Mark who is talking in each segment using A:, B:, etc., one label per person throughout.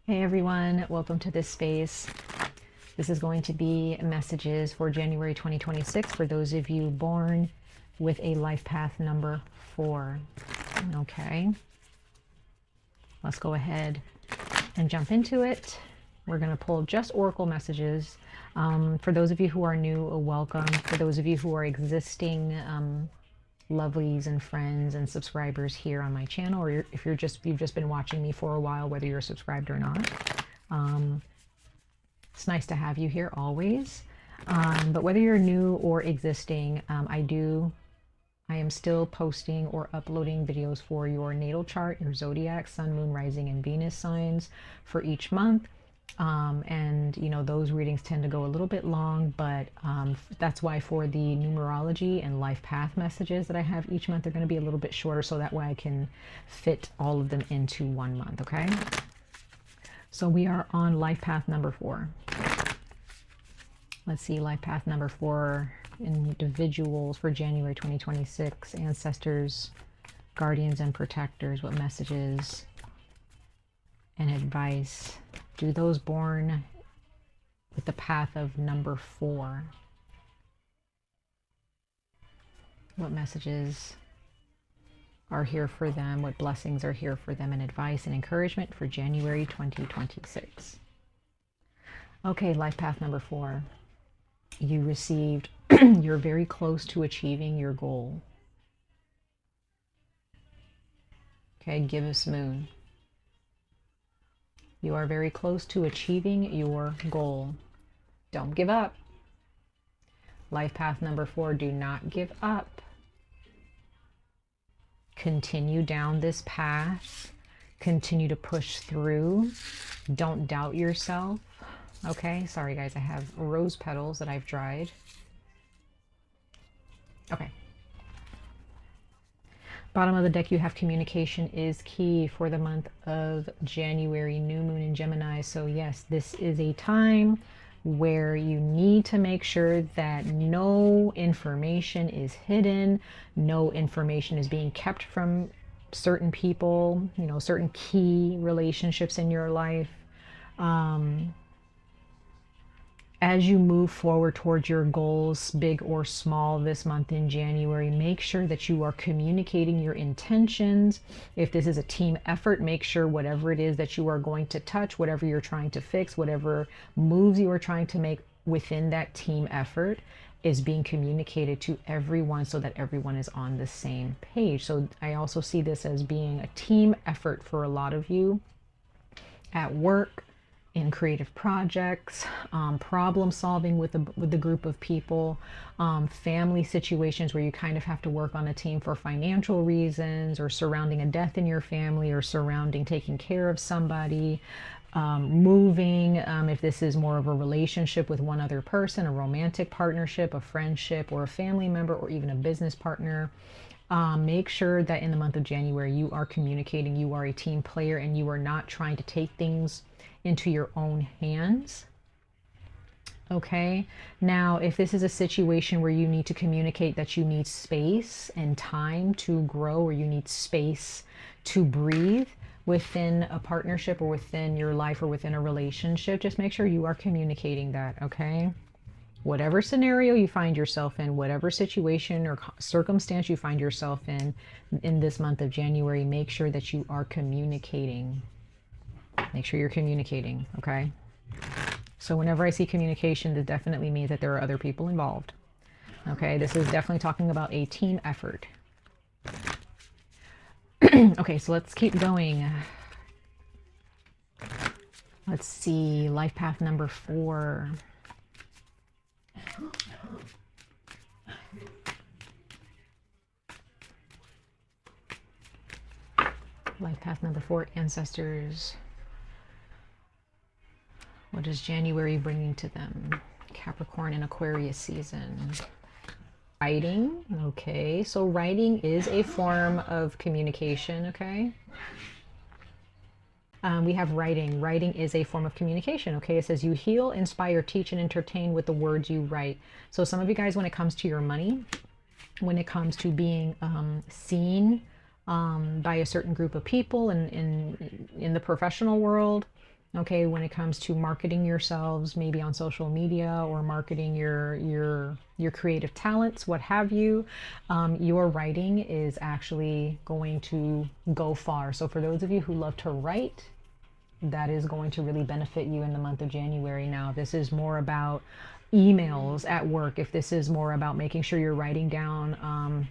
A: Hey everyone, welcome to this space. This is going to be messages for January 2026 for those of you born with a life path number 4. Okay, let's go ahead and jump into it. We're going to pull just oracle messages. For those of you who are new, welcome. For those of you who are existing lovelies and friends and subscribers here on my channel, or if you've just been watching me for a while, whether you're subscribed or not, it's nice to have you here always. But whether you're new or existing, I am still posting or uploading videos for your natal chart, your zodiac, sun, moon, rising, and Venus signs for each month. And you know, those readings tend to go a little bit long, but that's why for the numerology and life path messages that I have each month, they're going to be a little bit shorter, so that way I can fit all of them into one month. Okay, so we are on life path number 4. Let's see, life path number 4, individuals for January 2026, ancestors, guardians, and protectors. What messages and advice do those born with the path of number 4? What messages are here for them? What blessings are here for them, and advice and encouragement for January 2026? Okay, life path number 4. You received, you're very close to achieving your goal. Okay, give us moon. You are very close to achieving your goal. Don't give up. Life path number 4, do not give up. Continue down this path. Continue to push through. Don't doubt yourself. Okay, sorry guys, I have rose petals that I've dried. Okay. Bottom of the deck, you have communication is key for the month of January, new moon in Gemini. So yes, this is a time where you need to make sure that no information is hidden, no information is being kept from certain people, you know, certain key relationships in your life. As you move forward towards your goals, big or small, this month in January, make sure that you are communicating your intentions. If this is a team effort, make sure whatever it is that you are going to touch, whatever you're trying to fix, whatever moves you are trying to make within that team effort is being communicated to everyone so that everyone is on the same page. So I also see this as being a team effort for a lot of you at work, in creative projects, problem solving with the group of people, family situations where you kind of have to work on a team for financial reasons, or surrounding a death in your family, or surrounding taking care of somebody, moving, if this is more of a relationship with one other person, a romantic partnership, a friendship, or a family member, or even a business partner. Make sure that in the month of January you are communicating, you are a team player, and you are not trying to take things into your own hands. Okay, now if this is a situation where you need to communicate that you need space and time to grow, or you need space to breathe within a partnership or within your life or within a relationship, just make sure you are communicating that. Okay, whatever scenario you find yourself in, whatever situation or circumstance you find yourself in this month of January, make sure that you are communicating. Make sure you're communicating. Okay, so whenever I see communication, this definitely means that there are other people involved. Okay, this is definitely talking about a team effort. Okay, so let's keep going. Let's see, life path number 4. Life path number 4, ancestors. What is January bringing to them? Capricorn and Aquarius season. Writing. Okay, so writing is a form of communication. Okay, we have writing. Writing is a form of communication. Okay, it says you heal, inspire, teach, and entertain with the words you write. So some of you guys, when it comes to your money, when it comes to being seen by a certain group of people in the professional world, Okay, when it comes to marketing yourselves, maybe on social media, or marketing your creative talents, what have you, your writing is actually going to go far. So for those of you who love to write, that is going to really benefit you in the month of January. Now, this is more about emails at work, if this is more about making sure you're writing down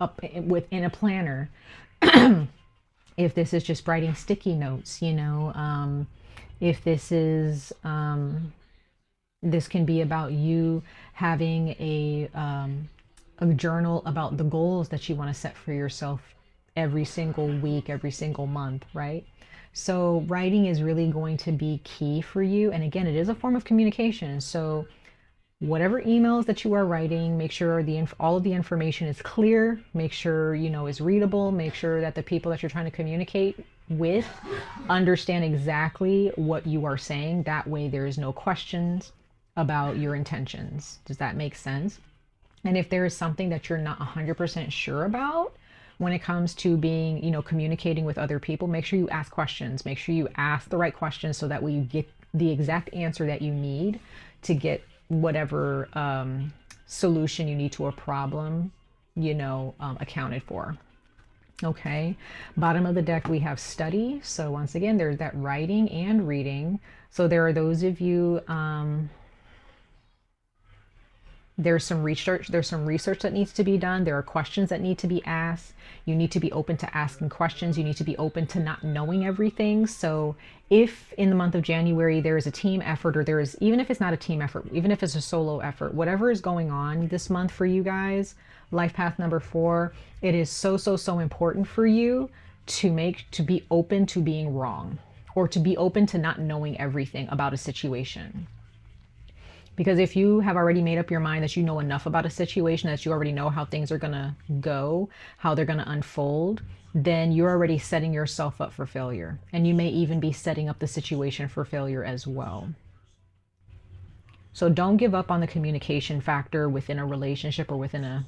A: up within a planner, if this is just writing sticky notes, if this is this can be about you having a journal about the goals that you want to set for yourself every single week, every single month, right? So writing is really going to be key for you. And again, it is a form of communication. So whatever emails that you are writing, make sure all of the information is clear, make sure, is readable, make sure that the people that you're trying to communicate with understand exactly what you are saying. That way there is no questions about your intentions. Does that make sense? And if there is something that you're not 100% sure about when it comes to being, communicating with other people, make sure you ask questions. Make sure you ask the right questions so that way you get the exact answer that you need to get whatever solution you need to a problem, accounted for. Okay, bottom of the deck we have study. So once again, there's that writing and reading. So there are those of you, there's some research that needs to be done. There are questions that need to be asked. You need to be open to asking questions. You need to be open to not knowing everything. So if in the month of January there is a team effort, or there is, even if it's not a team effort, even if it's a solo effort, whatever is going on this month for you guys, life path number 4, it is so important for you to be open to being wrong, or to be open to not knowing everything about a situation. Because if you have already made up your mind that you know enough about a situation, that you already know how things are going to go, how they're going to unfold, then you're already setting yourself up for failure. And you may even be setting up the situation for failure as well. So don't give up on the communication factor within a relationship, or within a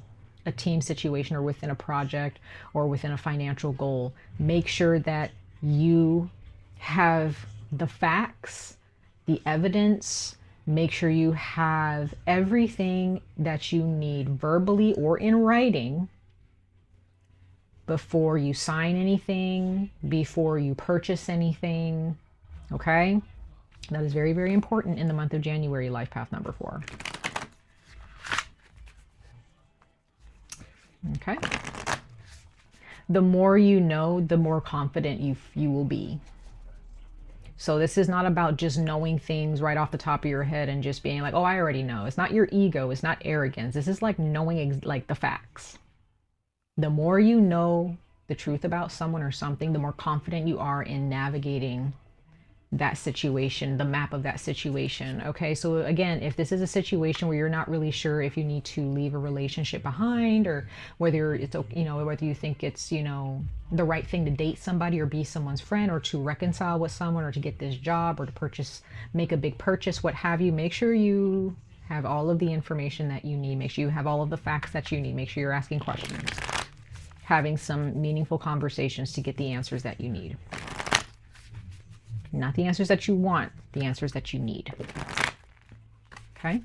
A: team situation, or within a project, or within a financial goal. Make sure that you have the facts, the evidence. Make sure you have everything that you need verbally or in writing before you sign anything, before you purchase anything. Okay? That is very important in the month of January, life path number 4. Okay? The more you know, the more confident you will be. So this is not about just knowing things right off the top of your head and just being like, oh, I already know. It's not your ego. It's not arrogance. This is like knowing like the facts. The more you know the truth about someone or something, the more confident you are in navigating that situation, the map of that situation. Okay, so again, if this is a situation where you're not really sure if you need to leave a relationship behind, or whether it's, whether you think it's, the right thing to date somebody, or be someone's friend, or to reconcile with someone, or to get this job, or to make a big purchase, what have you, make sure you have all of the information that you need. Make sure you have all of the facts that you need. Make sure you're asking questions, having some meaningful conversations to get the answers that you need. Not the answers that you want, the answers that you need. Okay?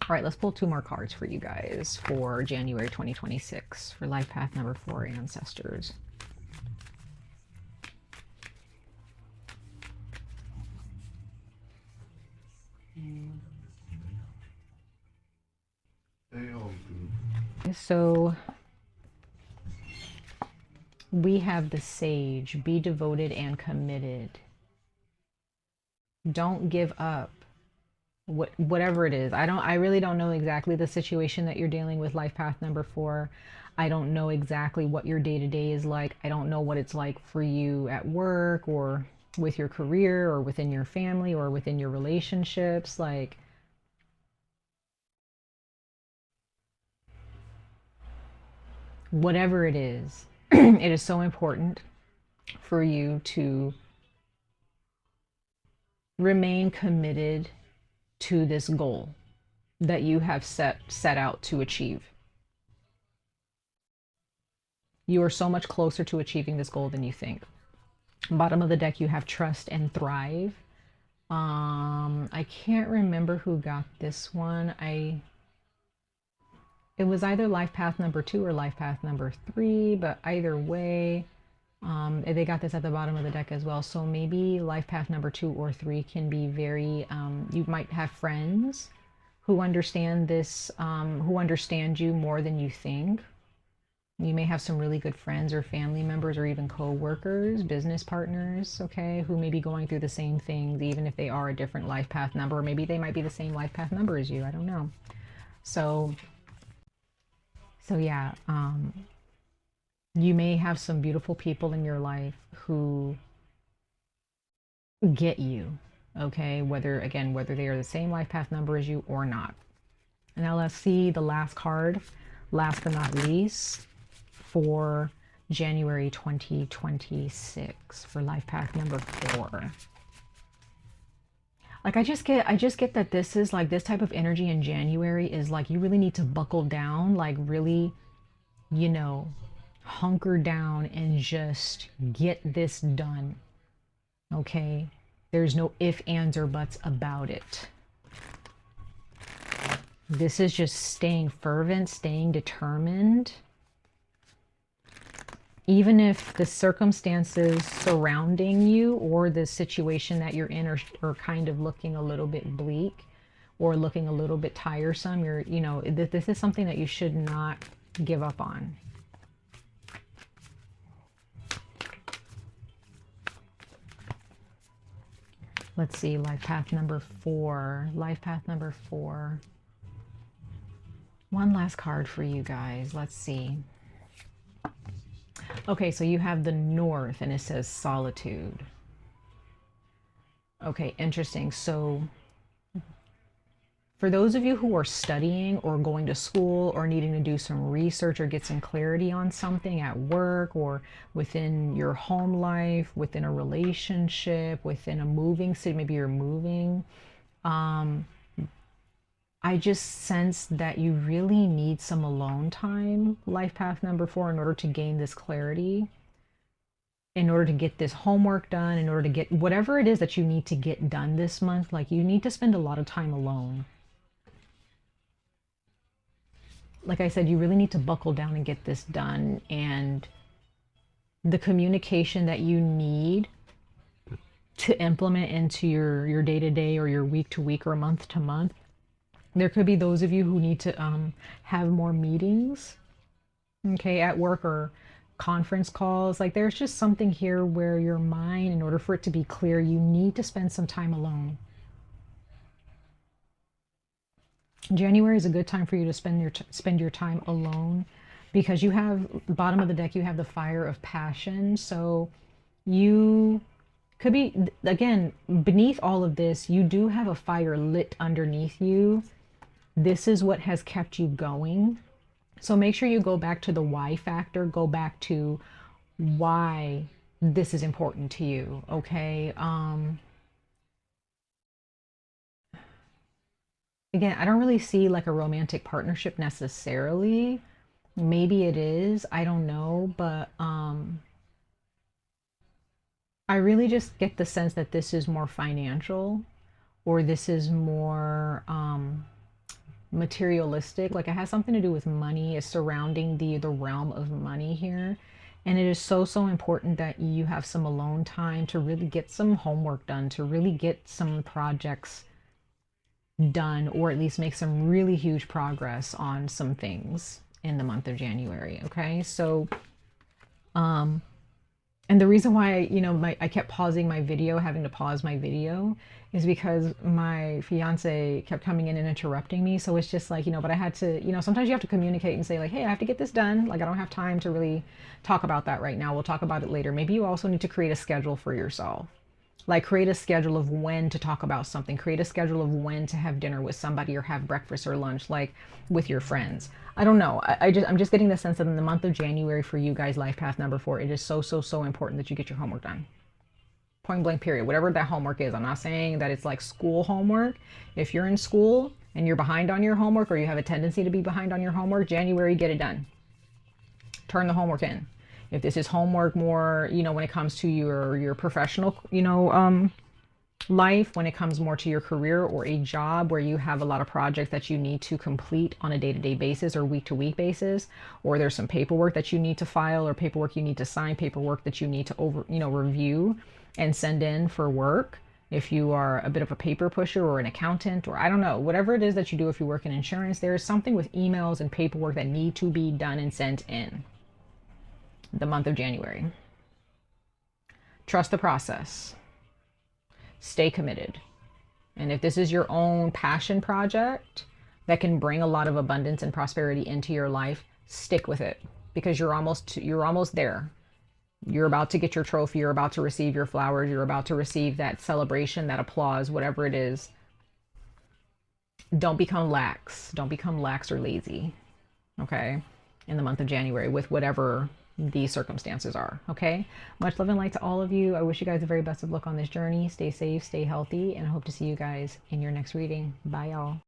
A: All right, let's pull 2 more cards for you guys for January 2026 for life path number 4, ancestors. So we have the Sage. Be devoted and committed. Don't give up. Whatever it is. I really don't know exactly the situation that you're dealing with, life path number 4. I don't know exactly what your day-to-day is like. I don't know what it's like for you at work, or with your career, or within your family, or within your relationships. Like, whatever it is, it is so important for you to remain committed to this goal that you have set out to achieve. You are so much closer to achieving this goal than you think. Bottom of the deck, you have trust and thrive. I can't remember who got this one. It was either life path number 2 or life path number 3, but either way, they got this at the bottom of the deck as well. So maybe life path number 2 or 3 can be very, you might have friends who understand this, who understand you more than you think. You may have some really good friends or family members or even co-workers, business partners, okay, who may be going through the same things, even if they are a different life path number, or maybe they might be the same life path number as you. I don't know. So yeah, you may have some beautiful people in your life who get you, okay, whether they are the same life path number as you or not. Now let's see the last card, last but not least, for January 2026 for life path number 4. Like I just get that this is like, this type of energy in January is like, you really need to buckle down, like really, you know, hunker down and just get this done. Okay? There's no ifs, ands, or buts about it. This is just staying fervent, staying determined. Even if the circumstances surrounding you or the situation that you're in are kind of looking a little bit bleak or looking a little bit tiresome, this is something that you should not give up on. Let's see, life path number 4. Life path number 4. One last card for you guys. Let's see. Okay, so you have the North and it says solitude. Okay, interesting. So for those of you who are studying or going to school or needing to do some research or get some clarity on something at work or within your home life, within a relationship, within a moving city, maybe you're moving, I just sense that you really need some alone time, life path number 4, in order to gain this clarity, in order to get this homework done, in order to get whatever it is that you need to get done this month. Like, you need to spend a lot of time alone. Like I said, you really need to buckle down and get this done. And the communication that you need to implement into your day-to-day or your week-to-week or month-to-month, there could be those of you who need to have more meetings, okay, at work or conference calls. Like, there's just something here where your mind, in order for it to be clear, you need to spend some time alone. January is a good time for you to spend your time alone, because you have, bottom of the deck, you have the fire of passion. So you could be, again, beneath all of this, you do have a fire lit underneath you. This is what has kept you going. So make sure you go back to the why factor, go back to why this is important to you, okay? Again, I don't really see like a romantic partnership necessarily. Maybe it is, I don't know, but I really just get the sense that this is more financial, or this is more materialistic. Like, it has something to do with money. It's surrounding the realm of money here. And it is so important that you have some alone time to really get some homework done, to really get some projects done, or at least make some really huge progress on some things in the month of January. Okay, so and the reason why, I kept pausing my video, having to pause my video, is because my fiance kept coming in and interrupting me. So it's just like, but I had to, sometimes you have to communicate and say like, hey, I have to get this done. Like, I don't have time to really talk about that right now. We'll talk about it later. Maybe you also need to create a schedule for yourself. Like, create a schedule of when to talk about something. Create a schedule of when to have dinner with somebody or have breakfast or lunch, like with your friends. I don't know. I'm just getting the sense that in the month of January for you guys, life path number 4, it is so important that you get your homework done. Point blank, period. Whatever that homework is. I'm not saying that it's like school homework. If you're in school and you're behind on your homework, or you have a tendency to be behind on your homework, January, get it done. Turn the homework in. If this is homework more, when it comes to your professional, life, when it comes more to your career or a job where you have a lot of projects that you need to complete on a day-to-day basis or week-to-week basis, or there's some paperwork that you need to file or paperwork you need to sign, paperwork that you need to review and send in for work. If you are a bit of a paper pusher or an accountant, or I don't know, whatever it is that you do, if you work in insurance, there is something with emails and paperwork that need to be done and sent in the month of January. Trust the process. Stay committed. And if this is your own passion project that can bring a lot of abundance and prosperity into your life, stick with it, because you're almost there. You're about to get your trophy, you're about to receive your flowers, you're about to receive that celebration, that applause, whatever it is. Don't become lax. Don't become lax or lazy, okay, in the month of January with whatever these circumstances are, okay? Much love and light to all of you. I wish you guys the very best of luck on this journey. Stay safe, stay healthy, and I hope to see you guys in your next reading. Bye, y'all.